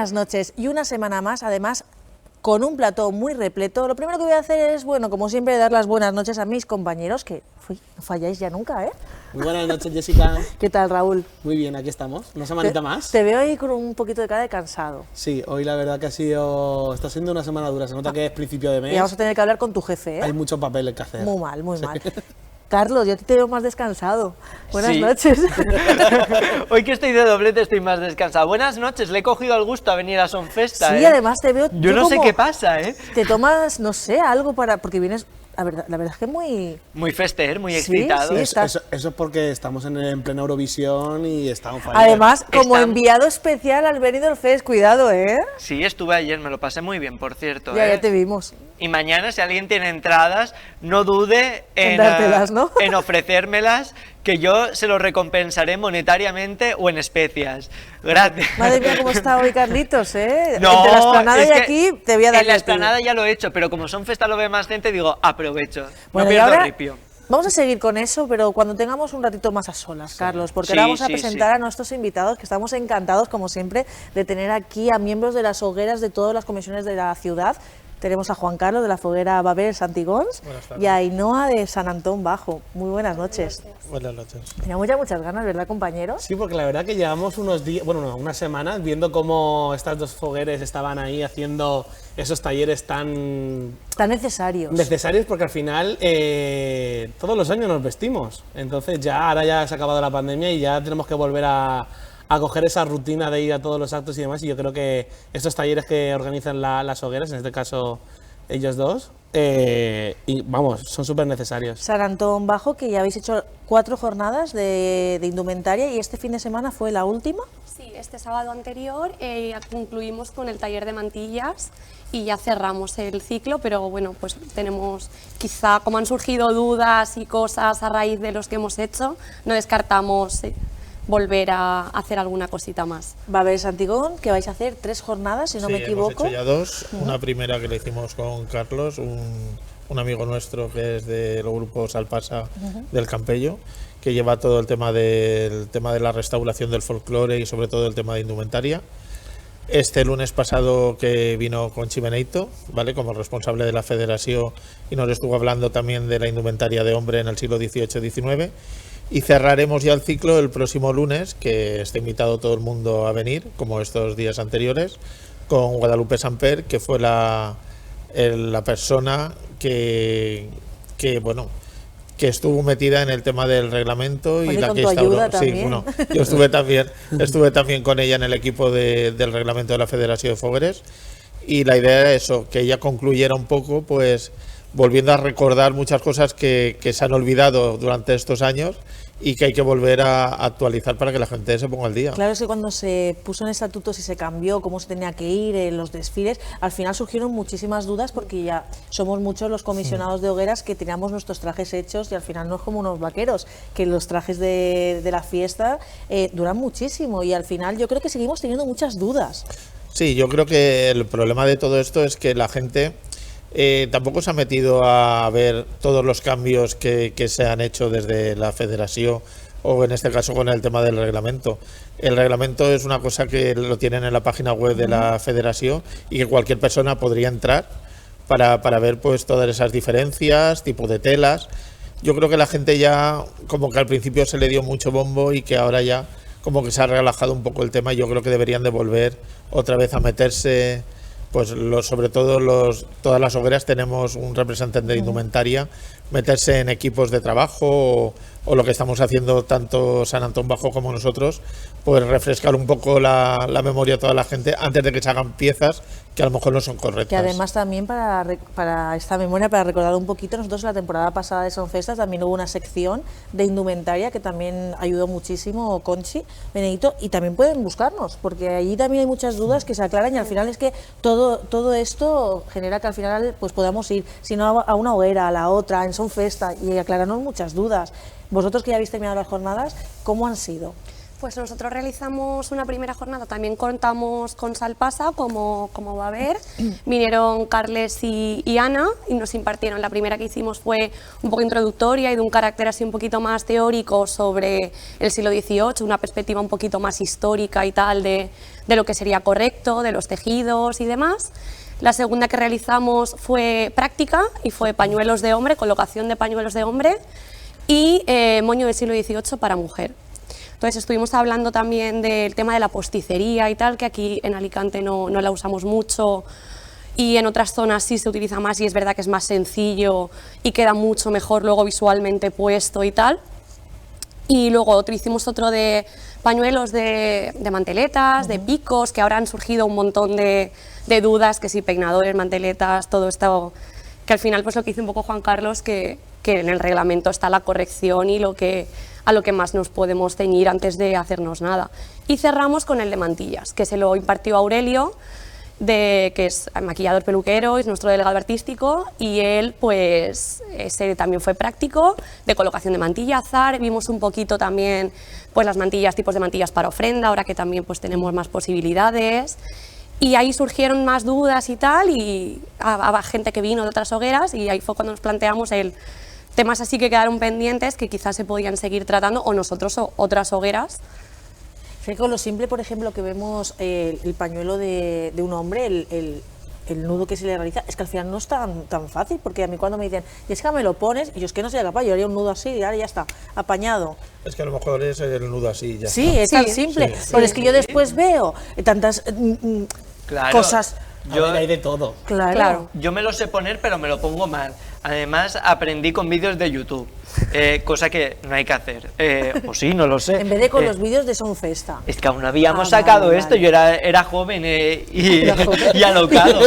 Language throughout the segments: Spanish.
buenas noches y una semana más, además, con un plató muy repleto. Lo primero que voy a hacer es, bueno, como siempre, dar las buenas noches a mis compañeros, que no falláis ya nunca, ¿eh? Muy buenas noches, Jessica. ¿Qué tal, Raúl? Muy bien, aquí estamos. Una semanita más. Te veo ahí con un poquito de cara de cansado. Sí, hoy la verdad que está siendo una semana dura. Se nota que es principio de mes. Y vamos a tener que hablar con tu jefe, ¿eh? Hay muchos papeles que hacer. Muy mal, muy mal. Carlos, yo te veo más descansado. Buenas Sí. noches. Hoy que estoy de doblete estoy más descansado. Buenas noches, le he cogido el gusto a venir a Sonfesta. Sí, además te veo... Yo no sé como qué pasa, ¿eh? Te tomas, no sé, algo para... Porque vienes... La verdad es que muy... Muy fester, muy Sí, excitado. sí. Eso es porque estamos en plena Eurovisión y está un fire. Además, como Está- enviado especial al Benidorm Fest, cuidado, ¿eh? Sí, estuve ayer, me lo pasé muy bien, por cierto. Ya, ¿eh? ya te vimos. Y mañana, si alguien tiene entradas, no dude En dártelas, ¿no? en ofrecérmelas, que yo se lo recompensaré monetariamente o en especias. Gracias. Madre mía, cómo está hoy Carlitos, ¿eh? No, Entre la esplanada es y que aquí te voy a dar en la yo a ti. esplanada ya lo he hecho, pero como Sonfesta lo ve más gente, digo, aprovecho. Bueno, no y pierdo ahora ripio. vamos a seguir con eso, pero cuando tengamos un ratito más a solas, Carlos, porque Sí, ahora vamos a sí, presentar sí. a nuestros invitados, que estamos encantados, como siempre, de tener aquí a miembros de las hogueras de todas las comisiones de la ciudad. Tenemos a Juan Carlos de la foguera Babel Santigons y a Ainhoa de San Antón Bajo. Muy buenas noches. Buenas noches. Teníamos muchas ganas, ¿verdad, compañeros? Sí, porque la verdad que llevamos unos días, bueno, no, unas semanas viendo cómo estas dos fogueres estaban ahí haciendo esos talleres tan Tan necesarios. necesarios, porque al final todos los años nos vestimos. Entonces ahora ya se ha acabado la pandemia y ya tenemos que volver a coger esa rutina de ir a todos los actos y demás. Y yo creo que estos talleres que organizan las hogueras, en este caso ellos dos, y vamos, son súper necesarios. San Antón Bajo, que ya habéis hecho 4 jornadas de indumentaria y este fin de semana fue la última. Sí, este sábado anterior concluimos con el taller de mantillas y ya cerramos el ciclo, pero bueno, pues tenemos, quizá como han surgido dudas y cosas a raíz de los que hemos hecho, no descartamos volver a hacer alguna cosita más. Babel Santigón, que vais a hacer 3 jornadas, si no me equivoco. Hemos hecho ya 2. Una primera que la hicimos con Carlos, un amigo nuestro que es de los grupos Alpasa del Campello, que lleva todo el tema de la restauración del folclore y sobre todo el tema de indumentaria. Este lunes pasado que vino con Chimeneito, ¿vale? Como responsable de la federación, y nos estuvo hablando también de la indumentaria de hombre en el siglo XVIII-XIX. Y cerraremos ya el ciclo el próximo lunes, que está invitado todo el mundo a venir, como estos días anteriores, con Guadalupe Samper, que fue la persona que estuvo metida en el tema del reglamento y Oye, la con que tu instauró. ayuda Sí, también. bueno, yo estuve también con ella en el equipo del reglamento de la Federación de Fogueres, y la idea era eso, que ella concluyera un poco, pues volviendo a recordar muchas cosas que se han olvidado durante estos años y que hay que volver a actualizar para que la gente se ponga al día. Claro, es que cuando se puso en estatutos y se cambió cómo se tenía que ir en los desfiles, al final surgieron muchísimas dudas porque ya somos muchos los comisionados de hogueras que teníamos nuestros trajes hechos y al final no es como unos vaqueros, que los trajes de la fiesta duran muchísimo y al final yo creo que seguimos teniendo muchas dudas. Sí, yo creo que el problema de todo esto es que la gente tampoco se ha metido a ver todos los cambios que se han hecho desde la federación o en este caso con el tema del reglamento. El reglamento es una cosa que lo tienen en la página web de la federación y que cualquier persona podría entrar para ver pues todas esas diferencias, tipo de telas. Yo creo que la gente ya como que al principio se le dio mucho bombo y que ahora ya como que se ha relajado un poco el tema y yo creo que deberían de volver otra vez a meterse. Pues sobre todo todas las hogueras tenemos un representante de indumentaria, meterse en equipos de trabajo o lo que estamos haciendo tanto San Antón Bajo como nosotros, pues refrescar un poco la memoria a toda la gente antes de que se hagan piezas que a lo mejor no son correctas. Que además también para esta memoria, para recordar un poquito, nosotros la temporada pasada de Sonfestas también hubo una sección de indumentaria que también ayudó muchísimo Conchi, Benedito, y también pueden buscarnos, porque allí también hay muchas dudas que se aclaran y al final es que todo esto genera que al final pues podamos ir, si no a una hoguera, a la otra, en Sonfesta y aclararnos muchas dudas. Vosotros que ya habéis terminado las jornadas, ¿cómo han sido? Pues nosotros realizamos una primera jornada, también contamos con Salpasa, como va a haber. Vinieron Carles y Ana y nos impartieron. La primera que hicimos fue un poco introductoria y de un carácter así un poquito más teórico sobre el siglo XVIII, una perspectiva un poquito más histórica y tal de lo que sería correcto, de los tejidos y demás. La segunda que realizamos fue práctica y fue pañuelos de hombre, colocación de pañuelos de hombre y moño del siglo XVIII para mujer. Entonces estuvimos hablando también del tema de la posticería y tal, que aquí en Alicante no la usamos mucho y en otras zonas sí se utiliza más y es verdad que es más sencillo y queda mucho mejor luego visualmente puesto y tal. Y luego hicimos otro de pañuelos de manteletas, de picos, que ahora han surgido un montón de dudas, que si peinadores, manteletas, todo esto, que al final pues lo que hizo un poco Juan Carlos, que en el reglamento está la corrección y a lo que más nos podemos ceñir antes de hacernos nada. Y cerramos con el de mantillas, que se lo impartió Aurelio, que es maquillador peluquero, es nuestro delegado artístico, y él pues ese también fue práctico, de colocación de mantilla, azar. Vimos un poquito también pues las mantillas, tipos de mantillas para ofrenda, ahora que también pues tenemos más posibilidades. Y ahí surgieron más dudas y tal, y había gente que vino de otras hogueras, y ahí fue cuando nos planteamos temas así que quedaron pendientes que quizás se podían seguir tratando, o nosotros o otras hogueras. Sé que con lo simple, por ejemplo, que vemos el pañuelo de un hombre, el nudo que se le realiza, es que al final no es tan fácil, porque a mí cuando me dicen, y es que me lo pones, y yo es que no soy capaz, yo haría un nudo así y ahora ya está, apañado. Es que a lo mejor es el nudo así, ya Sí, está. es tan simple, pero es que yo después veo tantas cosas. Hay de todo. Claro. Yo me lo sé poner, pero me lo pongo mal. Además, aprendí con vídeos de YouTube, cosa que no hay que hacer. O sí, no lo sé. En vez de con los vídeos de Sonfesta. Es que aún no habíamos sacado esto, yo era joven y alocado.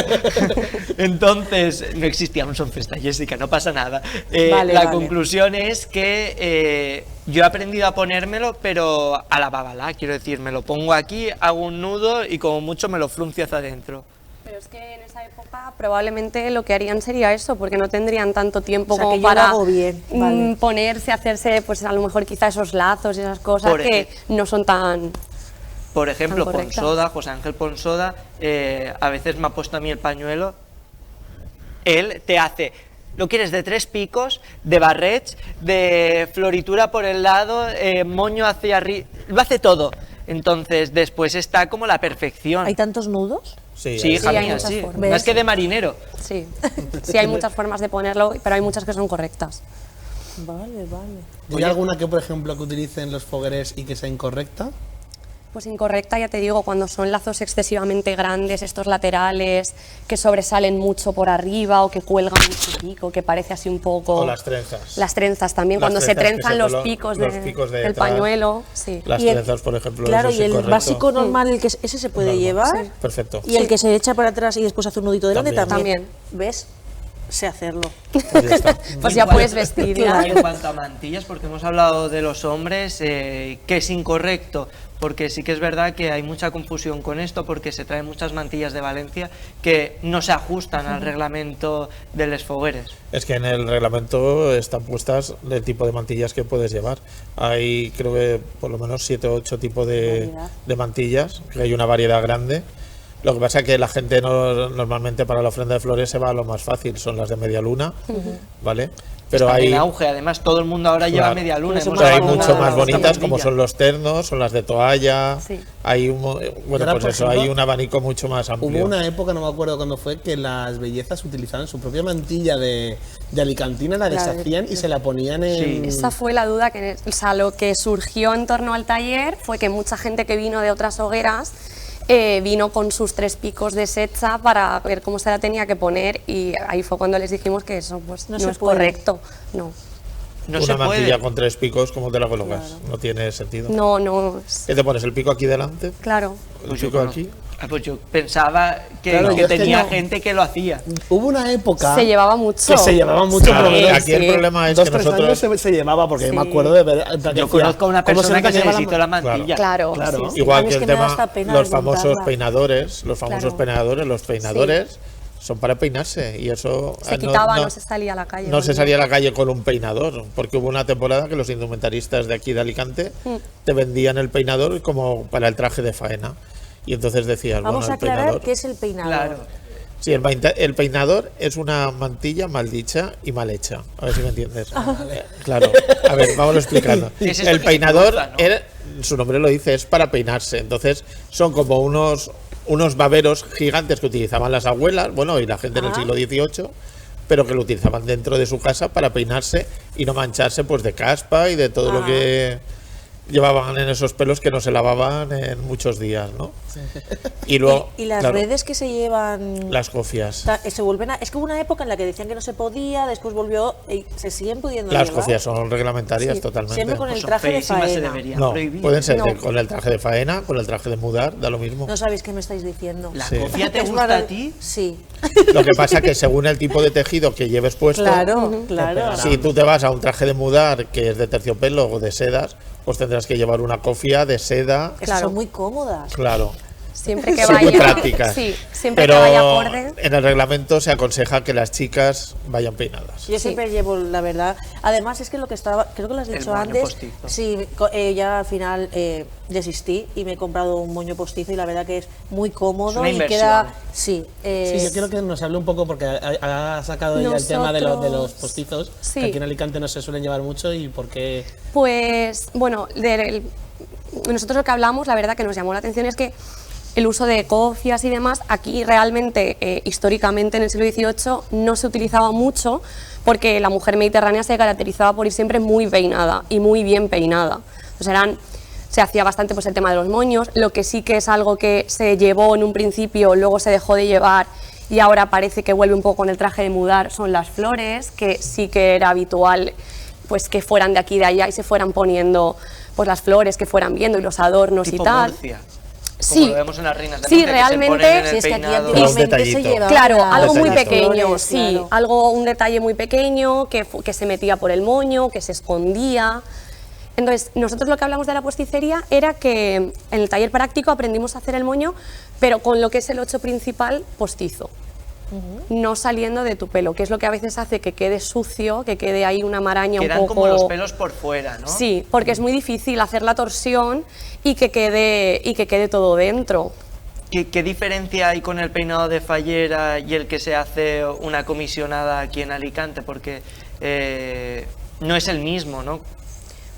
Entonces, no existía un Sonfesta, Jessica, no pasa nada. La conclusión es que yo he aprendido a ponérmelo, pero a la babalá, quiero decir, me lo pongo aquí, hago un nudo y como mucho me lo fruncio hacia adentro. Pero es que en esa época probablemente lo que harían sería eso, porque no tendrían tanto tiempo como que yo para lo hago bien. ponerse, hacerse, pues a lo mejor quizá esos lazos y esas cosas que no son tan... Por ejemplo, tan correctas. Ponsoda, José Ángel Ponsoda, a veces me ha puesto a mí el pañuelo. Él te hace, ¿lo quieres de 3 picos, de barrets, de floritura por el lado, moño hacia arriba? Lo hace todo. Entonces, después está como la perfección. ¿Hay tantos nudos? Sí, hay hija mía, muchas sí. formas. Más que de marinero. Sí, sí hay muchas formas de ponerlo, pero hay muchas que son correctas. Vale. ¿Hay alguna que, por ejemplo, que utilicen los fogueres y que sea incorrecta? Pues incorrecta, ya te digo, cuando son lazos excesivamente grandes, estos laterales que sobresalen mucho por arriba o que cuelgan mucho pico, que parece así un poco... O las trenzas. Las trenzas también, Las cuando se trenzas que trenzan se los colo- picos, los picos de del detrás. pañuelo, sí. Las Y el- trenzas, por ejemplo, Claro, eso y es el incorrecto. básico normal, ese se puede Normal. llevar. Perfecto. Y el que se echa para atrás y después hace un nudito delante También. también. ¿Ves? Sé hacerlo. Pues ya está. Pues ya puedes vestir. Y en cuanto a mantillas, porque hemos hablado de los hombres, que es incorrecto, porque sí que es verdad que hay mucha confusión con esto, porque se traen muchas mantillas de Valencia que no se ajustan al reglamento de los fogueres. Es que en el reglamento están puestas el tipo de mantillas que puedes llevar. Hay, creo que por lo menos 7 o 8 tipos de mantillas, que hay una variedad grande. Lo que pasa es que la gente normalmente para la ofrenda de flores se va a lo más fácil, son las de media luna, ¿vale? Pero Está hay, en auge, además todo el mundo ahora lleva Claro. media luna. Pero hemos pero hay hablado mucho de más la bonitas como mantilla. son los ternos, son las de toalla. Sí. Hay bueno, Ahora, pues por eso, ejemplo, hay un abanico mucho más amplio. Hubo una época, no me acuerdo cuándo fue, que las bellezas utilizaban su propia mantilla de alicantina, la deshacían y se la ponían en... Esa fue la duda, o sea, lo que surgió en torno al taller fue que mucha gente que vino de otras hogueras vino con sus 3 picos de secha para ver cómo se la tenía que poner, y ahí fue cuando les dijimos que eso pues, No no se es puede. correcto. No, No una se mantilla puede. con 3 picos, ¿cómo te la colocas? No tiene sentido. no, ¿Qué te pones? ¿El pico aquí delante? claro. ¿El Pues yo pico conozco- aquí? pues yo pensaba que, Claro, que yo es que tenía no. gente que lo hacía. Hubo una época Se llevaba mucho. que se llevaba mucho, Claro, por lo menos aquí el problema es 2 que 3 nosotros... años se llevaba, porque Sí. me acuerdo de ver... Yo conozco a una persona que se deshizo la mantilla. Claro, Claro. sí, sí. Igual A mí que es el que me da tema, hasta pena los famosos desmontarla. peinadores, los Claro. peinadores son para peinarse y eso Se quitaba, no se salía a la calle. no se salía a la calle con un peinador, porque hubo una temporada que los indumentaristas de aquí de Alicante te vendían el peinador como para el traje de faena. Y entonces decías, Vamos bueno, a aclarar peinador. qué es el peinador. Claro. Sí, el peinador es una mantilla mal dicha y mal hecha. A ver si me entiendes. Claro, a ver, vamos explicando. ¿Qué es esto El que peinador, se cruza, no? su nombre lo dice, es para peinarse. Entonces, son como unos baberos gigantes que utilizaban las abuelas, bueno, y la gente en el siglo XVIII, pero que lo utilizaban dentro de su casa para peinarse y no mancharse pues de caspa y de todo lo que llevaban en esos pelos que no se lavaban en muchos días, ¿no? Y luego, Y las claro, redes que se llevan... las cofias. Se vuelven es que hubo una época en la que decían que no se podía, después volvió y se siguen pudiendo Las llevar. cofias son reglamentarias Sí, totalmente. siempre con el Son traje de feísimas, se faena. deberían No, prohibir. pueden ser No. con el traje de faena, con el traje de mudar, da lo mismo. No sabéis qué me estáis diciendo. ¿La Sí. cofia te Es gusta una- a ti? Sí. Lo que pasa que según el tipo de tejido que lleves puesto, Claro, claro. si tú te vas a un traje de mudar que es de terciopelo o de sedas, pues tendrás que llevar una cofia de seda, Es que Claro. son muy cómodas. claro. Siempre que Son muy vaya. prácticas. Sí, siempre Pero que vaya acorde. en el reglamento se aconseja que las chicas vayan peinadas. Yo siempre llevo, la verdad. Además, es que lo que estaba, creo que lo has El dicho moño antes. postizo. Sí, ya al final desistí y me he comprado un moño postizo y la verdad que es muy cómodo Es una y inversión. queda. Sí, Sí, yo quiero que nos hable un poco porque ha sacado ella el tema de los Nosotros- postizos, sí. que aquí en Alicante no se suelen llevar mucho y por qué. Pues bueno, nosotros lo que hablamos, la verdad que nos llamó la atención es que el uso de cofias y demás, aquí realmente, históricamente en el siglo XVIII no se utilizaba mucho porque la mujer mediterránea se caracterizaba por ir siempre muy peinada y muy bien peinada. Entonces se hacía bastante pues, el tema de los moños, lo que sí que es algo que se llevó en un principio, luego se dejó de llevar y ahora parece que vuelve un poco con el traje de mudar, son las flores, que sí que era habitual pues que fueran de aquí y de allá y se fueran poniendo pues las flores que fueran viendo y los adornos Tipo y tal. Murcia. Sí. Como lo vemos en las reinas de Sí, Monte, que se realmente, ponen en el si es que aquí peinado. antiguamente se detallito. llevaba. Claro, algo muy Detallito. pequeño, flores, sí, claro. algo, un detalle muy pequeño que se metía por el moño, que se escondía. Entonces, nosotros lo que hablamos de la posticería era que en el taller práctico aprendimos a hacer el moño, pero con lo que es el 8 principal postizo. No saliendo de tu pelo, que es lo que a veces hace que quede sucio, que quede ahí una maraña un Quedan poco... como los pelos por fuera, ¿no? Sí, porque es muy difícil hacer la torsión y que quede todo dentro. ¿Qué diferencia hay con el peinado de fallera y el que se hace una comisionada aquí en Alicante? Porque no es el mismo, ¿no?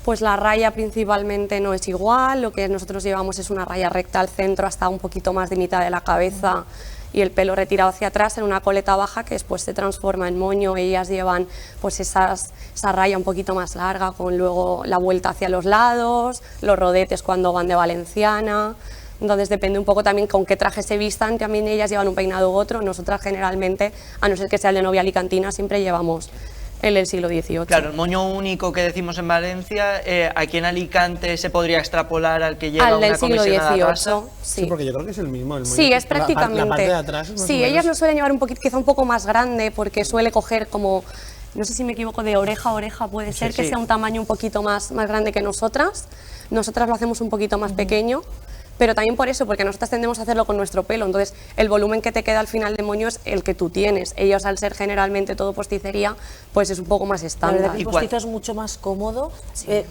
Pues la raya principalmente no es igual, lo que nosotros llevamos es una raya recta al centro hasta un poquito más de mitad de la cabeza y el pelo retirado hacia atrás en una coleta baja que después se transforma en moño. Ellas llevan pues esa raya un poquito más larga con luego la vuelta hacia los lados, los rodetes cuando van de valenciana. Entonces depende un poco también con qué traje se vistan, también ellas llevan un peinado u otro. Nosotras generalmente, a no ser que sea el de novia alicantina, siempre llevamos el del siglo XVIII. Claro, el moño único que decimos en Valencia, aquí en Alicante se podría extrapolar al que lleva Al una del siglo comisionada XVIII, rasa. Sí, sí. porque yo creo que es el mismo. El Sí, moño. es prácticamente. La parte de atrás es más o sí, menos. ellas lo suelen llevar un poquito, quizá un poco más grande, porque suele coger como, no sé si me equivoco, de oreja a oreja, puede ser que sí. sea un tamaño un poquito más grande que nosotras. Nosotras lo hacemos un poquito más pequeño, pero también por eso, porque nosotras tendemos a hacerlo con nuestro pelo. Entonces, el volumen que te queda al final de moño es el que tú tienes. Ellos, al ser generalmente todo posticería, pues es un poco más La verdad estándar. que el ¿Y postizo es mucho más cómodo,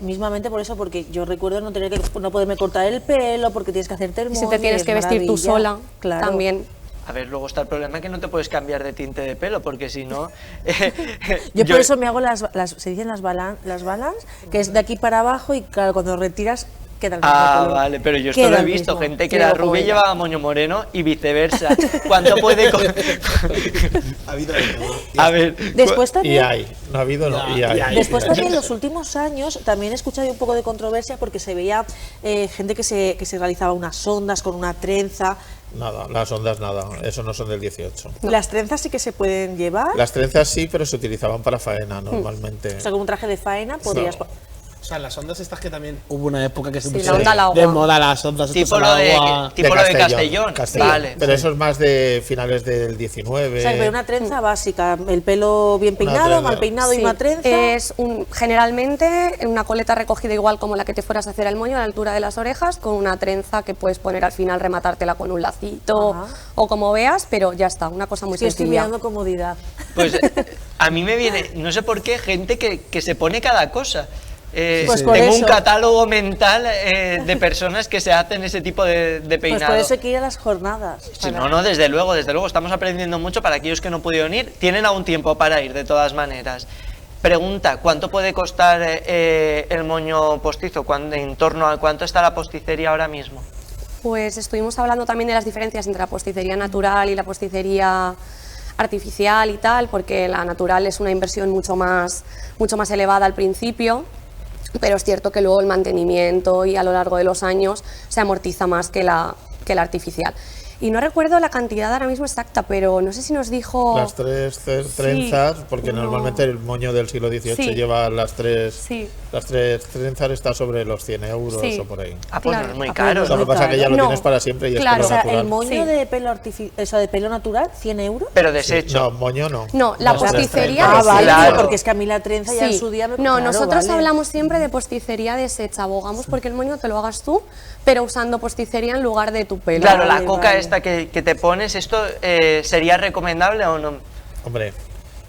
mismamente por eso, porque yo recuerdo no tener que no poderme cortar el pelo, porque tienes que hacerte el Y si moño te tienes es que vestir tú maravilla. sola, Claro. también. A ver, luego está el problema que no te puedes cambiar de tinte de pelo, porque si no... Yo por eso me hago se dicen las balance, que es de aquí para abajo y claro, cuando retiras queda el mismo color. Vale, pero yo esto Queda lo he el visto, mismo. gente que Sí, era lo rubia y pongo. llevaba moño moreno y viceversa. ¿Cuánto puede...? Ha habido de todo. A ver... Después Y también, hay, no ha habido, no, y Ya, hay. ya hay. después también en los últimos años también he escuchado un poco de controversia porque se veía gente que se realizaba unas ondas con una trenza. Nada, las ondas nada, eso no son del 18. Las trenzas sí que se pueden llevar. Las trenzas sí, pero se utilizaban para faena normalmente. O sea, con un traje de faena podrías... No. sea, las ondas estas que también hubo una época que se Sí, la onda al agua. de moda las ondas Tipo estas lo al de, agua. tipo lo de Castellón. Vale. Pero eso es más de finales del 19. O sea, pero una trenza básica, el pelo bien peinado, trenza. mal peinado y Sí, una trenza. es generalmente una coleta recogida igual como la que te fueras a hacer el moño a la altura de las orejas, con una trenza que puedes poner al final, rematártela con un lacito Ajá. o como veas, pero ya está, una cosa muy Sí, estoy sencilla. mirando comodidad. Pues a mí me viene, no sé por qué, gente que se pone cada cosa. Pues por tengo un eso. catálogo mental de personas que se hacen ese tipo de Pues peinado. por eso hay que ir a las jornadas. Sí, no, desde luego, estamos aprendiendo mucho. Para aquellos que no pudieron ir, tienen aún tiempo para ir, de todas maneras. Pregunta, ¿cuánto puede costar el moño postizo? ¿En torno a cuánto está la posticería ahora mismo? Pues estuvimos hablando también de las diferencias entre la posticería natural y la posticería artificial y tal, porque la natural es una inversión mucho más elevada al principio, pero es cierto que luego el mantenimiento y a lo largo de los años se amortiza más que la artificial. Y no recuerdo la cantidad ahora mismo exacta, pero no sé si nos dijo... Las tres trenzas, porque no. normalmente el moño del siglo XVIII Sí. lleva las tres trenzas, está sobre los 100 euros Sí. o por ahí. Ah, pues Claro. no es muy Ah, pues caro. no Lo que pasa es que ya lo No. tienes para siempre y es Claro. pelo O sea, natural. el moño Sí. de pelo de pelo natural, 100 euros. Pero Sí, desecho. no, moño no. No, la O sea, posticería trenzas. Ah, vale, claro. porque es que a mí la trenza ya en Sí. su día me... No, claro, nosotros vale. hablamos siempre de posticería deshecha, abogamos porque el moño te lo hagas tú, pero usando posticería en lugar de tu pelo. Claro, la Vale, coca vale. esta que te pones, ¿esto sería recomendable o no? Hombre,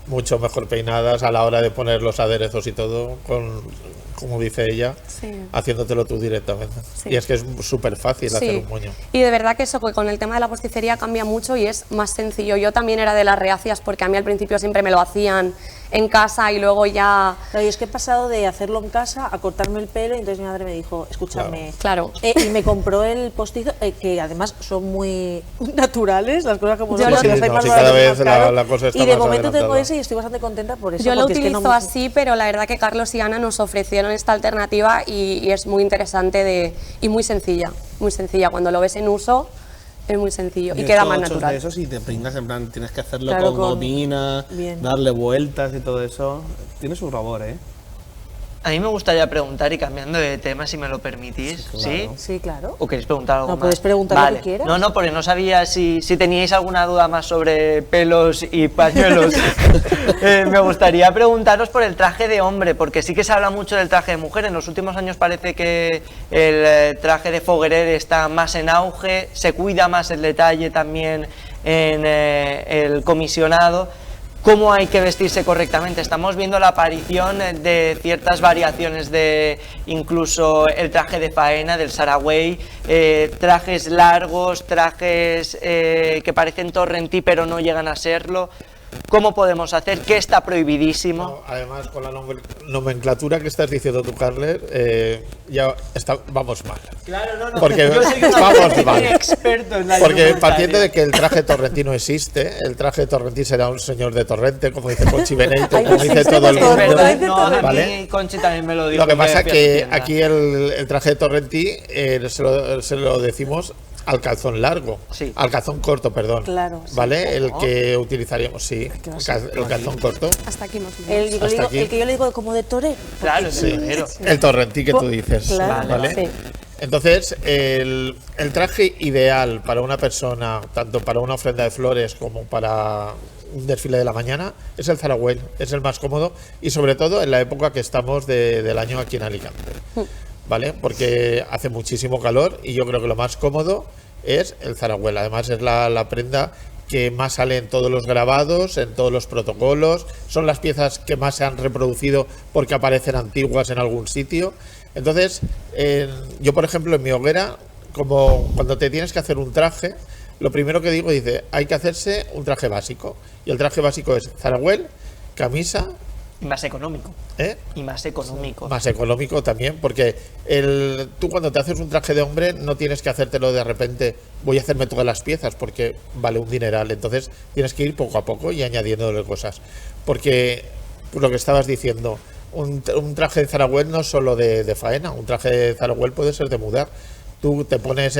mucho mejor peinadas a la hora de poner los aderezos y todo, como dice ella, Sí. haciéndotelo tú directamente. Sí. Y es que es súper fácil hacer un moño. Y de verdad que eso, que con el tema de la posticería cambia mucho y es más sencillo. Yo también era de las reacias porque a mí al principio siempre me lo hacían en casa y luego ya... Claro, y es que he pasado de hacerlo en casa a cortarme el pelo y entonces mi madre me dijo, escúchame, Claro. y me compró el postizo, que además son muy naturales, las cosas como Yo son, lo- porque Sí, las hay no, más sí, baratas cada y vez más caro. la cosa está y de más momento tengo adelantada. ese y estoy bastante contenta por eso. Yo lo porque es que utilizo no- así, pero la verdad que Carlos y Ana nos ofrecieron esta alternativa y es muy interesante y muy sencilla. Muy sencilla. Cuando lo ves en uso, es muy sencillo y queda más natural. De esos y te peinas en plan, tienes que hacerlo Claro, con con- gomina, bien. darle vueltas y todo eso. Tiene su sabor, ¿eh? A mí me gustaría preguntar, y cambiando de tema, si me lo permitís, Sí, ¿sí? claro. Sí, claro. ¿O queréis preguntar algo No, más? puedes preguntar lo Vale. que quieras. No, porque no sabía si teníais alguna duda más sobre pelos y pañuelos. Me gustaría preguntaros por el traje de hombre, porque sí que se habla mucho del traje de mujer. En los últimos años parece que el traje de foguerer está más en auge, se cuida más el detalle también en el comisionado. ¿Cómo hay que vestirse correctamente? Estamos viendo la aparición de ciertas variaciones de incluso el traje de faena del Saraway, trajes largos, trajes que parecen torrentí pero no llegan a serlo. ¿Cómo podemos hacer? ¿Qué está prohibidísimo? No, además, con la nomenclatura que estás diciendo tú, Carles, ya vamos mal. Claro, no. Porque Yo soy vamos mal. experto en la Porque indumentaria. partiendo de que el traje torrentí no existe, el traje de torrentí será un señor de Torrente, como dice Conchi Benito, Ay, como no dice existe todo el de Es mundo. Torrente. verdad, no, a ¿Vale? mí Conchi también me lo dijo. Lo que pasa es fui a su que tienda. aquí el traje de Torrentí se lo decimos al calzón largo, Sí. al calzón corto, perdón. Claro, sí. ¿Vale? El que utilizaríamos, sí, qué va a el calzón corto. Hasta aquí más o menos. El, yo Hasta digo- aquí. el que yo le digo como de torero. Claro, Sí, sí. Torero. el torrentí que tú dices, Claro, ¿vale? sí. Entonces, el traje ideal para una persona, tanto para una ofrenda de flores como para un desfile de la mañana, es el Zaragoel, es el más cómodo y sobre todo en la época que estamos del año aquí en Alicante, ¿vale? Porque hace muchísimo calor y yo creo que lo más cómodo es el Zaragoel. Además es la prenda que más sale en todos los grabados, en todos los protocolos, son las piezas que más se han reproducido porque aparecen antiguas en algún sitio. Entonces, yo por ejemplo en mi hoguera, como cuando te tienes que hacer un traje, lo primero que digo dice, hay que hacerse un traje básico. Y el traje básico es Zaragoel, camisa, Y más económico. ¿eh? Y más económico. Más económico también, porque tú cuando te haces un traje de hombre no tienes que hacértelo de repente, voy a hacerme todas las piezas porque vale un dineral, entonces tienes que ir poco a poco y añadiéndole cosas. Porque lo que estabas diciendo, un traje de Zaragoel no es solo de faena, un traje de Zaragoel puede ser de mudar. Tú te pones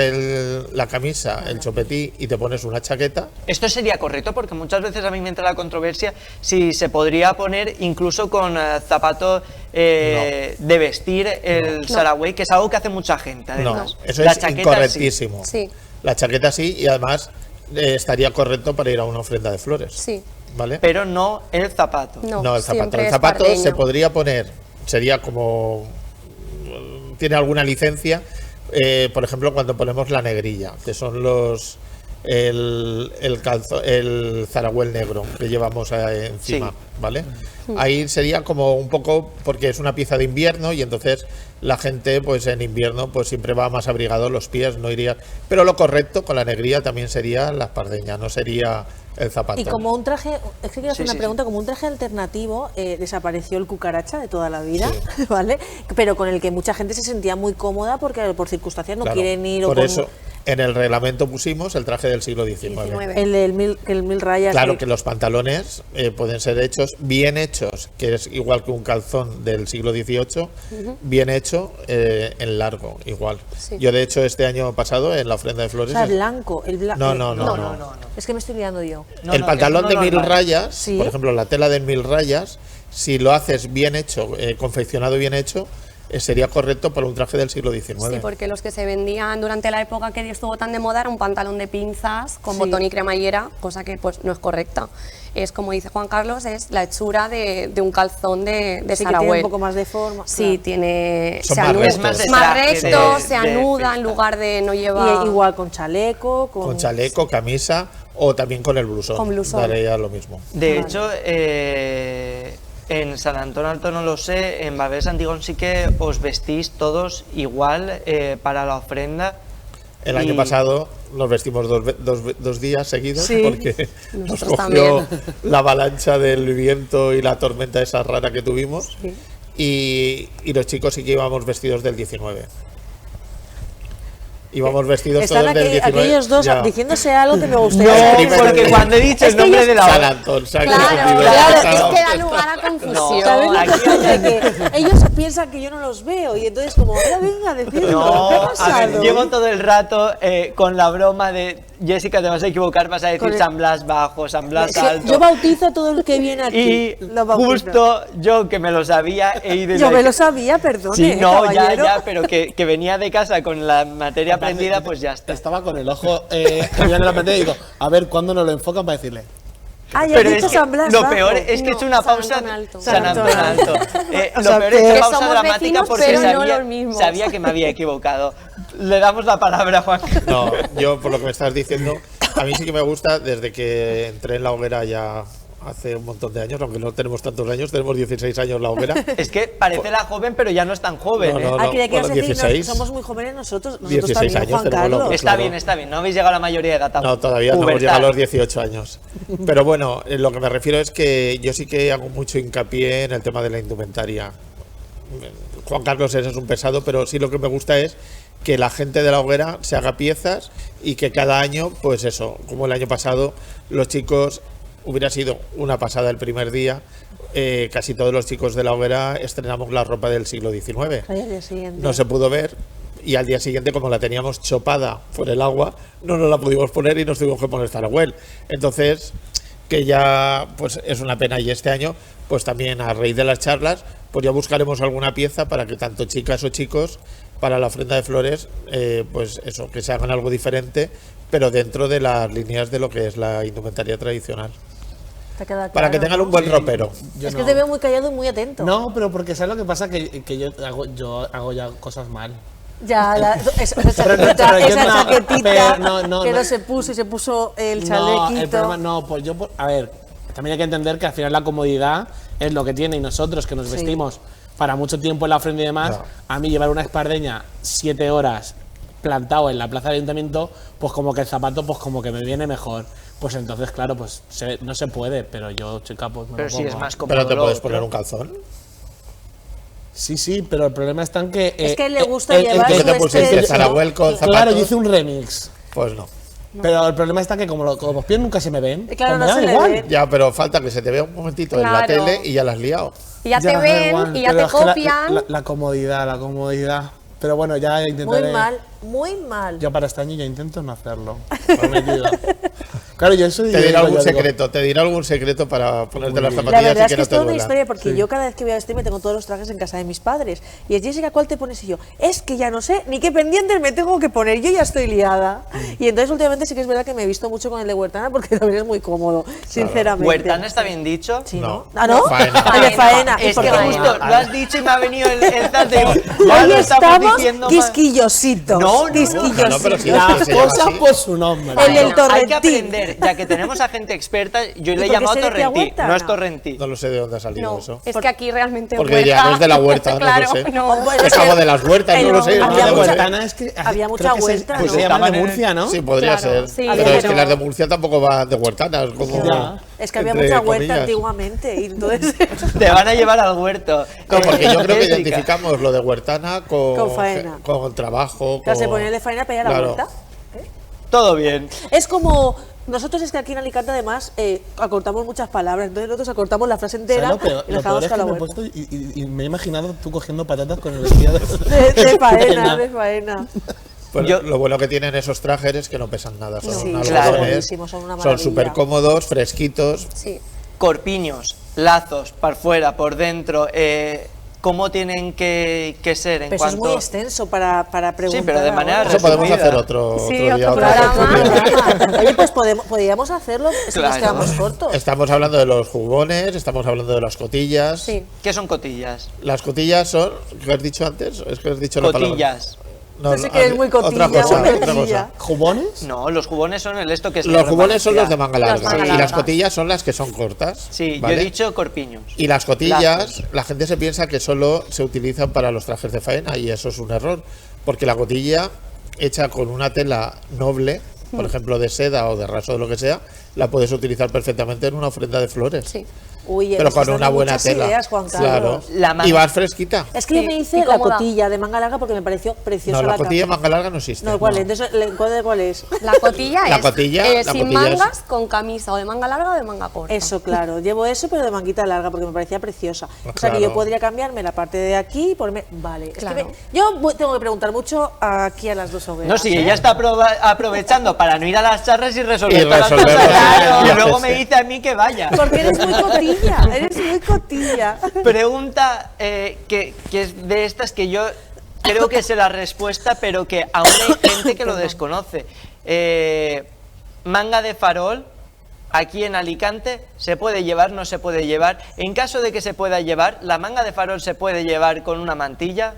la camisa, el chopetí y te pones una chaqueta. Esto sería correcto porque muchas veces a mí me entra la controversia si se podría poner incluso con zapatos de vestir el saragüey, que es algo que hace mucha gente. Además. No, eso La es chaqueta incorrectísimo. Sí. La chaqueta sí, y además estaría correcto para ir a una ofrenda de flores. Sí. ¿Vale? Pero no el zapato. No, El zapato. siempre El es zapato pardeño. se podría poner, sería como. Tiene alguna licencia, por ejemplo, cuando ponemos la negrilla, que son el zaragüel negro que llevamos encima, Sí. ¿vale? Ahí sería como un poco, porque es una pieza de invierno y entonces la gente pues en invierno pues siempre va más abrigado, los pies no iría, pero lo correcto con la negrilla también sería la espardeña, no sería el zapato. Y como un traje, es que quiero hacer Sí, una sí, pregunta, como un traje alternativo, desapareció el cucaracha de toda la vida, ¿vale? Pero con el que mucha gente se sentía muy cómoda porque por circunstancias no Claro, quieren ir por o con eso en el reglamento pusimos el traje del siglo XIX. 19. el mil rayas. Claro que los pantalones pueden ser hechos, bien hechos, que es igual que un calzón del siglo XVIII, bien hecho en largo, igual. Sí. Yo de hecho este año pasado en la ofrenda de O flores... sea, blanco, el blanco. No. Es que me estoy liando yo. No, el no, pantalón es de uno 1000 normal. rayas, Sí. por ejemplo la tela de 1000 rayas, si lo haces bien hecho, confeccionado bien hecho, sería correcto para un traje del siglo XIX. Sí, porque los que se vendían durante la época que estuvo tan de moda era un pantalón de pinzas con Sí. botón y cremallera, cosa que pues no es correcta. Es como dice Juan Carlos, es la hechura de un calzón de Sí, que tiene saragüel. un poco más de forma. Sí, claro. tiene. Son se más anuda- rectos. Es más de más traje recto, de- se de anuda en fiesta. lugar de no llevar. Y igual con chaleco, Con chaleco, camisa o también con el blusón. Con blusón. Daría lo mismo. De hecho, en San Antonio Alto no lo sé, en Babés Antigón sí que os vestís todos igual para la ofrenda. El año Y- pasado nos vestimos dos días seguidos Sí. porque nos Nosotros cogió también. la avalancha del viento y la tormenta esa rara que tuvimos. Sí. Y los chicos sí que íbamos vestidos del 19. Íbamos vestidos Están todos del 19. aquellos dos ya. diciéndose algo que me No, gustaría primero porque de- cuando he dicho el Es que nombre ellos- de la San obra, Antón, se ha Claro, confundido. claro, San es Antón. que da lugar a confusión. ¿Sabes lo que Aquí- pasa? Que ellos piensan que yo no los veo y entonces como, ahora venga, decirlo, no, ¿qué ha a pasado? ver, llevo todo el rato con la broma de Jessica, te vas a equivocar, vas a decir Con el- San Blas bajo, San Blas Es que alto. yo bautizo a todo el que viene aquí. Y lo bautizo. justo yo que me lo sabía he ido y Yo le me dije, lo sabía, perdone, sí, no, caballero. ya, pero que venía de casa con la materia aprendida, pues ya está. Estaba con el ojo mirando la pantalla y digo, a ver cuándo nos lo enfocan para decirle. Ah, ya Pero has es dicho que San Blas lo bajo. peor es que he No, hecho una San pausa. Antón Alto. San Antón San Alto. Antón. Lo O sea, peor es que que pausa somos dramática vecinos, porque pero no sabía, los mismos. sabía que me había equivocado. Le damos la palabra a Juan. No, yo por lo que me estás diciendo, a mí sí que me gusta desde que entré en la hoguera ya hace un montón de años, aunque no tenemos tantos años, tenemos 16 años la hoguera. Es que parece la joven, pero ya no es tan joven. No, ¿eh? no, Ah, que ya quieres bueno, decir, 16. somos muy jóvenes nosotros 16 también, años Juan tenemos Carlos. claro. Está bien, no habéis llegado a la mayoría de edad tampoco. No, todavía no hemos Pubertad. llegado a los 18 años. Pero bueno, lo que me refiero es que yo sí que hago mucho hincapié en el tema de la indumentaria. Juan Carlos es un pesado, pero sí lo que me gusta es que la gente de la hoguera se haga piezas y que cada año, pues eso, como el año pasado, los chicos, hubiera sido una pasada el primer día, casi todos los chicos de la hoguera estrenamos la ropa del siglo XIX. Ay, al día siguiente. No se pudo ver y al día siguiente, como la teníamos chopada por el agua, no nos la pudimos poner y nos tuvimos que poner Zaragüel. Entonces, que ya pues es una pena, y este año pues también a raíz de las charlas pues ya buscaremos alguna pieza para que tanto chicas o chicos para la ofrenda de flores pues eso, que se hagan algo diferente, pero dentro de las líneas de lo que es la indumentaria tradicional, Te queda para que claro, tengan ¿no? un buen ropero. Yo Es no. que te veo muy callado y muy atento. No, pero porque ¿sabes lo que pasa? Que yo hago ya cosas mal. Ya, esa Pero no, chaquetita, pero yo esa no, chaquetita pero no, que no. no se puso y se puso el No, chalequito. el problema, no, pues a ver, también hay que entender que al final la comodidad es lo que tiene, y nosotros que nos Sí. vestimos para mucho tiempo en la ofrenda y demás, Claro. a mí llevar una espardeña 7 horas plantado en la plaza del ayuntamiento, pues como que el zapato pues como que me viene mejor. Pues entonces, claro, pues no se puede, pero yo, chica, pues me Pero lo sí pongo. es más cómodo. Pero te lo puedes otro. poner un calzón. Sí, pero el problema está en que... Es que le gusta llevar ¿Qué su te pusiste? estilo. ¿Zaragüel con zapatos? Claro, yo hice un remix. Pues no. Pero el problema está que como los pies nunca se me ven, Claro, pues no me da se le igual. ven. Ya, pero falta que se te vea un momentito en la Claro. tele y ya la has liado. Y ya te da ven igual, y ya pero te es que copian. La comodidad. Pero bueno, ya intentaré. Muy mal. muy mal. Yo para este año ya intento no hacerlo. Prometido. Claro, yo soy... Te dirá algún secreto para ponerte las La zapatillas verdad y es que que no es te toda una duelan. historia porque yo cada vez que voy a vestirme tengo todos los trajes en casa de mis padres. Y es Jessica, ¿cuál te pones? Y yo, es que ya no sé ni qué pendientes me tengo que poner, yo ya estoy liada. Y entonces últimamente sí que es verdad que me he visto mucho con el de Huertana porque también es muy cómodo, sinceramente. ¿Huertana está bien dicho? Sí, No. ¿no? ¿Ah, no? Faena. El de faena. ¿Y Es por que qué? justo lo has dicho y me ha venido el zas de... Hoy estamos quisquillositos. No, no, quisquillositos. no, pero sí. Las se llama cosas así. por su nombre. El del Hay que Torrentín. aprender, ya que tenemos a gente experta, yo le he por qué llamado se decía Torrentí, Huertana? no es Torrentí. No lo sé de dónde ha salido No, eso. es que aquí realmente Porque diría, no es de la huerta, no claro, lo sé. no. Bueno, Es algo de las huertas, no lo sé. Había no de mucha- huerta. Huertana es que... Había mucha creo que huerta, pues ¿no? se llaman de Estaban en- Murcia, ¿no? Sí, podría Claro, ser. sí, pero es pero- que las de Murcia tampoco van de huertanas. Como Ya. Es que había entre mucha huerta comillas. antiguamente y entonces... Te van a llevar al huerto. No, porque yo creo que Jessica, identificamos lo de huertana Con faena. con trabajo. Claro, se con- ponía el de faena para ir a la Claro. huerta. Todo bien. Es como... Nosotros es que aquí en Alicante además acortamos muchas palabras, entonces nosotros acortamos la frase entera ¿Sabes lo peor? y Lo nos peor quedamos es que con la me he huerta. puesto y me he imaginado tú cogiendo patatas con el vestido De faena, de faena. Pues Yo- lo bueno que tienen esos trajes es que no pesan nada. Son Sí, algodones, claro. buenísimos, son una son maravilla. súper cómodos, fresquitos. Sí. Corpiños, lazos, por fuera, por dentro, ¿cómo tienen que ser en Pero eso es cuanto... muy extenso para preguntar. Sí, pero de manera ahora. Eso podemos resumida. hacer otro Sí, día. otro otra programa. tertulia. Oye, pues podríamos hacerlo si nos Claro. quedamos cortos. Estamos hablando de los jugones, estamos hablando de las cotillas. Sí. ¿Qué son cotillas? Las cotillas son, ¿qué has dicho antes? Es que has dicho la palabra. Cotillas. No, Yo sé que eres muy cotilla, otra cosa, muy otra cotilla. cosa. ¿Jubones? No, los jubones son el esto que es... Los la jugones son los de referencia. manga Las larga manga y las largas. cotillas son las que son cortas. Sí, ¿vale? yo he dicho corpiños. Y las cotillas, Lazos. la gente se piensa que solo se utilizan para los trajes de faena y eso es un error, porque la cotilla hecha con una tela noble, por ejemplo de seda o de raso o lo que sea, la puedes utilizar perfectamente en una ofrenda de flores. Sí. Uy, Pero estás con dando una buena muchas tela. ideas, Juan Claro. Carlos. La manga- Y vas fresquita. Es que yo Sí, me y hice la cómoda. cotilla de manga larga porque me pareció preciosa No, la cotilla de cama. manga larga no existe. No, ¿cuál No. es? Entonces, ¿cuál es? La cotilla La es cotilla- la sin cotilla es- mangas, con camisa, o de manga larga o de manga corta. Eso, claro. Llevo eso, pero de manguita larga porque me parecía preciosa. Pues O sea que claro. yo podría cambiarme la parte de aquí y ponerme... Vale. Es Claro. que yo tengo que preguntar mucho aquí a las dos hogueras. No, sí, ¿eh? ella está aprovechando para no ir a las charlas y resolver Y todas las resolverlo. cosas. Claro. Y luego me dice a mí que vaya. Porque eres muy cotilla, eres muy cotilla. Pregunta que es de estas que yo creo que sé la respuesta, pero que aún hay gente que lo desconoce. Manga de farol, aquí en Alicante, ¿se puede llevar, no se puede llevar? En caso de que se pueda llevar, ¿la manga de farol se puede llevar con una mantilla?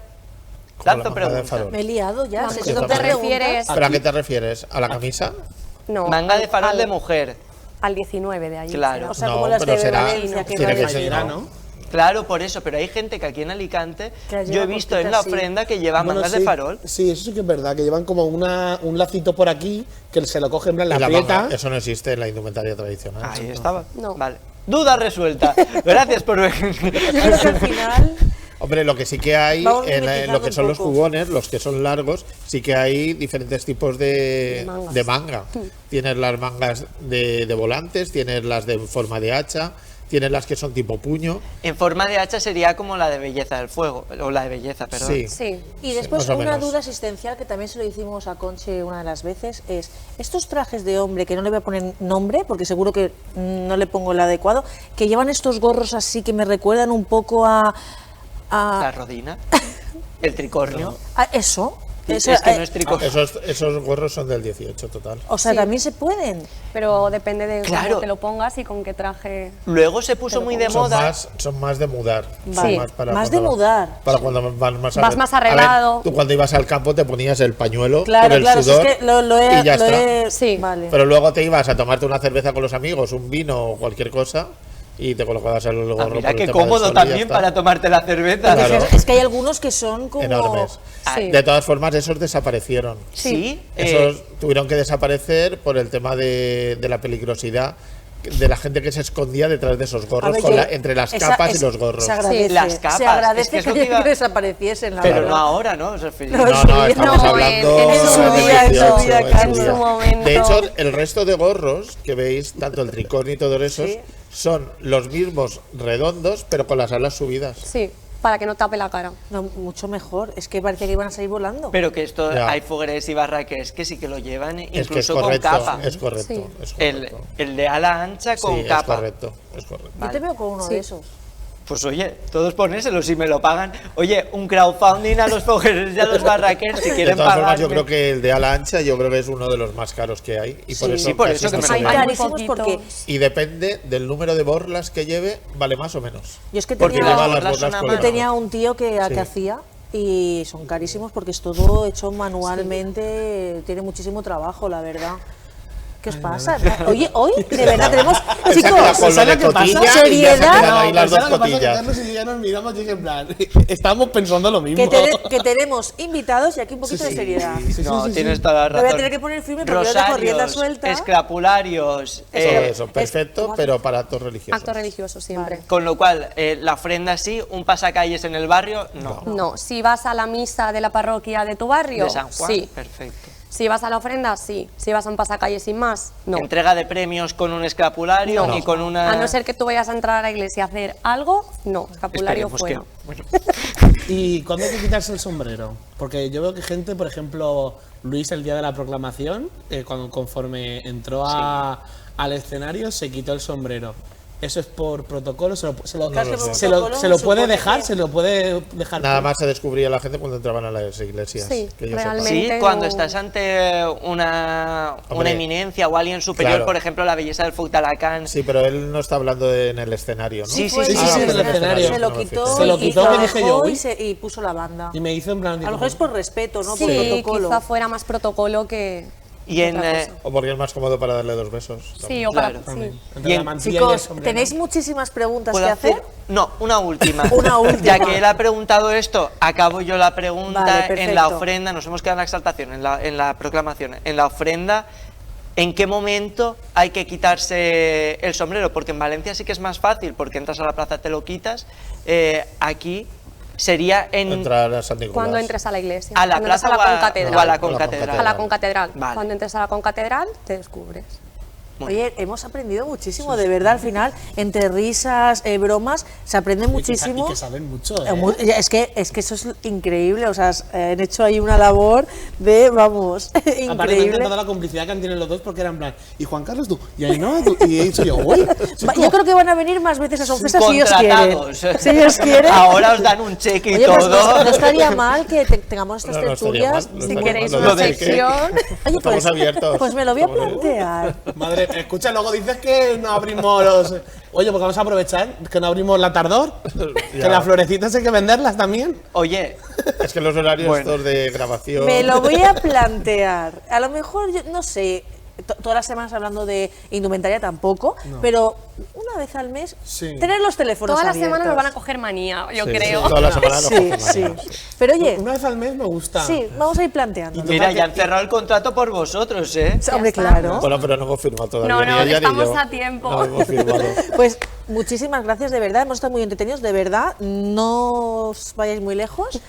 Con la Lanzo manga de pregunta. farol. Me he liado ya. Vamos, si ¿a son qué tres te preguntas. refieres? ¿Pero a qué te refieres? ¿A la camisa? No. Manga de farol al- de mujer. Al 19 de allí. Claro. O sea, No, como las pero de será- Valencia, que tiene que vale. ser, ¿no? Claro, por eso, pero hay gente que aquí en Alicante, Que las yo lleva he visto en cortitas, la sí. ofrenda que lleva Bueno, mangas sí, de farol. Sí, eso sí que es verdad, que llevan como un lacito por aquí, que se lo coge en plan Y la la aprieta. manga, eso no existe en la indumentaria tradicional. Ahí estaba. No. Vale. Duda resuelta. Gracias por Yo creo que al final... Hombre, lo que sí que hay, Vamos en mimetizando lo que un son los poco. jugones, los que son largos, sí que hay diferentes tipos De mangas. de manga. Tienes las mangas de volantes, tienes las de forma de hacha, tienes las que son tipo puño. En forma de hacha sería como la de belleza del fuego, o la de belleza, perdón. Sí. Sí. Y después más o una menos. duda existencial que también se lo hicimos a Conchi una de las veces es, estos trajes de hombre, que no le voy a poner nombre porque seguro que no le pongo el adecuado, que llevan estos gorros así que me recuerdan un poco a La rodina, el tricornio. eso. Es Eso, que no es tricornio. Esos gorros son del 18 total. o sea, Sí. también se pueden. Pero depende de Claro. cómo te lo pongas y con qué traje. Luego se puso muy de Son moda. son más de mudar. Vale. Son para Más cuando de mudar. Para cuando vas Vas más A ver, arreglado. tú cuando ibas al campo te ponías el pañuelo Claro, por el claro, si sudor es que lo he... y ya lo está. he- Sí. Vale. Pero luego te ibas a tomarte una cerveza con los amigos, un vino o cualquier cosa y te colocabas el gorro. Ah, por mira el qué tema del cómodo sol y ya también está. para tomarte la cerveza. Claro. Es que hay algunos que son como... Enormes. Sí. De todas formas, esos desaparecieron. Sí, Esos tuvieron que desaparecer por el tema de la peligrosidad de la gente que se escondía detrás de esos A gorros, ver, entre las capas y los gorros. Se agradece, las capas, se agradece es que es que, lo que iba- desapareciesen, la pero verdad. no ahora, ¿no? Os referís. No, No, no, estamos No, hablando en su del día, en su 18, día, en su en día. su momento. De hecho, el resto de gorros que veis, tanto el tricornio y todos esos, Sí. son los mismos redondos, pero con las alas subidas. Sí. para que no tape la cara. No, mucho mejor, es que parecía que iban a salir volando. Pero que esto, Ya. hay fogueres y barraquers que sí que lo llevan Es que es incluso correcto, con capa. es correcto. Sí. Es El, correcto. el de ala ancha con Sí, capa. es correcto, es correcto. Yo te veo con uno Sí. de esos. Pues oye, todos ponérselo si me lo pagan. Oye, un crowdfunding a los fogueres y a los barraquers si De quieren todas formas, pagar. yo creo que el de ala ancha yo creo que es uno de los más caros que hay. Y por Sí, eso, sí, por casi eso que no me se Hay lo ve. Hay muy carísimos porque poquitos. Y depende del número de borlas que lleve, vale más o menos. yo es que Porque tenía, lleva las borlas borlas son a yo mano. tenía un tío que Sí. hacía y son carísimos porque es todo hecho manualmente, tiene muchísimo trabajo, la verdad. ¿Qué os pasa? Oye, hoy de verdad tenemos, Esa queda chicos, con lo ¿sabes de lo que pasa? cotilla y ya se Seriedad. quedan ahí las dos ¿sabes lo que pasa? Que cotillas. Carlos y yo ya nos miramos y es en plan, estamos pensando lo mismo. que tenemos invitados y aquí un poquito de seriedad. No, tienes toda la Me razón. voy a tener que poner firme porque yo dejo rienda Rosarios, suelta. escrapularios. Eso, perfecto, pero para actos religiosos. Acto religioso siempre. Vale. Con lo cual, la ofrenda sí, un pasacalles en el barrio, no. No, si vas a la misa de la parroquia de tu barrio, De San Juan, sí. perfecto. Si vas a la ofrenda, sí. Si vas a un pasacalles sin más, no. Entrega de premios con un escapulario No. ni con una... A no ser que tú vayas a entrar a la iglesia a hacer algo, no. Escapulario Esperemos fuera. que- bueno. ¿Y cuándo hay que quitarse el sombrero? Porque yo veo que gente, por ejemplo, Luis el día de la proclamación, conforme entró al escenario, se quitó el sombrero. ¿Eso es por protocolo? ¿Se lo, Claro, se lo supone puede dejar? que- ¿Se lo puede dejar? Nada más se descubría la gente cuando entraban a las iglesias. Sí, que yo realmente. Sí, no- cuando estás ante una Hombre, eminencia o alguien superior, claro. por ejemplo, la belleza del Foc d'Alacant. Sí, pero él no está hablando en el escenario, ¿no? Sí, Fue sí, el sí, día sí, que en el escenario. Se lo No me quitó, fijo. Se lo y quitó, lo que dije yo, dejó uy. y puso la banda. Y me hizo en plan... A lo mejor es por respeto, ¿no? Sí, por protocolo. quizá fuera más protocolo que Y en, otra cosa. O porque es más cómodo para darle 2 besos. Sí, o para... Claro. sí. Entre Y la en- mantilla y el Chicos, sombrero. ¿tenéis muchísimas preguntas ¿puedo que hacer? No, una última. Una última. Ya que él ha preguntado esto, acabo yo la pregunta Vale, en la perfecto. ofrenda. Nos hemos quedado en la exaltación, en la proclamación. En la ofrenda, ¿en qué momento hay que quitarse el sombrero? Porque en Valencia sí que es más fácil, porque entras a la plaza, te lo quitas. Aquí sería en... Entrar a San Nicolás. Cuando entres a la iglesia. ¿A la Cuando entres plaza a la o a concatedral. o a la A la concatedral? A la concatedral. Vale. Cuando entres a la concatedral, te descubres. Oye, hemos aprendido muchísimo, de verdad, al final, entre risas, bromas, se aprende muchísimo. Y que saben mucho, ¿eh? Es que eso es increíble, o sea, han hecho ahí una labor de, vamos, Aparte me increíble. encanta toda la complicidad que han tenido los dos porque eran en plan, y Juan Carlos tú, y ahí no, tú, y he dicho yo, uy. Yo creo que van a venir más veces a Sonfesta si ellos quieren. Contratados. Si ellos quieren. Ahora os dan un cheque y Oye, pues todo. no estaría mal que tengamos estas No estaría tertulias. mal, no Si estaría queréis mal. una Lo de que- sección... Oye, Estamos abiertos. pues me lo voy a Estamos plantear. Madre, escucha, luego dices que no abrimos los... Oye, porque vamos a aprovechar que no abrimos la tardor, que Ya. las florecitas hay que venderlas también. Oye, Es que los horarios Bueno. estos de grabación. Me lo voy a plantear. A lo mejor, yo no sé, todas las semanas hablando de indumentaria tampoco, pero una vez al mes, Sí. tener los teléfonos Todas las abiertos. semanas nos van a coger manía, yo Sí, creo. sí, toda la semana lo Sí, cogen sí. mañana, sí. Pero oye, Una vez al mes me gusta. sí, vamos a ir planteando. mira, ya han cerrado el contrato por vosotros, ¿eh? Hombre, está. claro. Bueno, pero no hemos firmado todavía. No, ni no, ella ni estamos yo. a tiempo. No hemos firmado. Pues muchísimas gracias, de verdad. Hemos estado muy entretenidos, de verdad. No os vayáis muy lejos.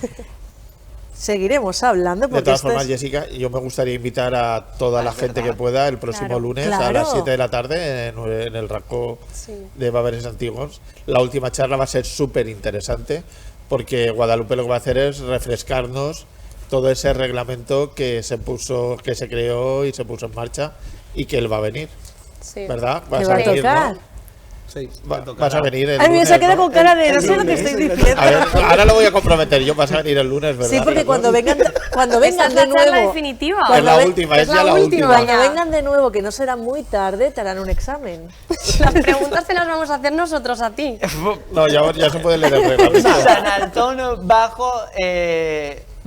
Seguiremos hablando. De Porque todas esto formas, es- Jessica, yo me gustaría invitar a toda la gente que pueda el próximo Claro. lunes a Claro. las 7 de la tarde en el Raco Sí. de Baberes Antiguos. La última charla va a ser súper interesante porque Guadalupe lo que va a hacer es refrescarnos todo ese reglamento que se creó y se puso en marcha y que él va a venir, Sí. ¿verdad? Que Vas va a venir, tocar. ¿no? Sí, Vas a venir el Ay, mira, se lunes, queda ¿no? con cara de no El sé lo que lunes. estoy diciendo. A ver, ahora lo voy a comprometer yo, vas a venir el lunes, ¿verdad? Sí, porque cuando vengan Esa vengan es de la charla nuevo. definitiva. Es cuando la ve- última, es es ya la la última. última. Cuando Ya. vengan de nuevo, que no será muy tarde, te harán un examen. Las preguntas te las vamos a hacer nosotros a ti. No, ya se puede leer el reglamento. San Antón Bajo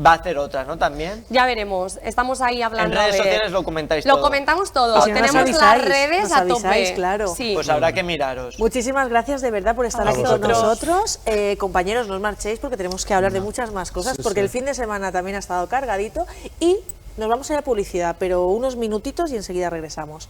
va a hacer otra, ¿no? También. Ya veremos. Estamos ahí En hablando. redes a ver. sociales lo comentáis Lo todo. comentamos todo. Si no nos Tenemos avisáis, las redes nos a avisáis, tope. claro. Sí. Pues habrá que miraros. Muchísimas gracias de verdad por estar A aquí con vosotros. nosotros. Compañeros, no os marchéis porque tenemos que hablar de muchas más cosas, porque el fin de semana también ha estado cargadito y nos vamos a ir a publicidad, pero unos minutitos y enseguida regresamos.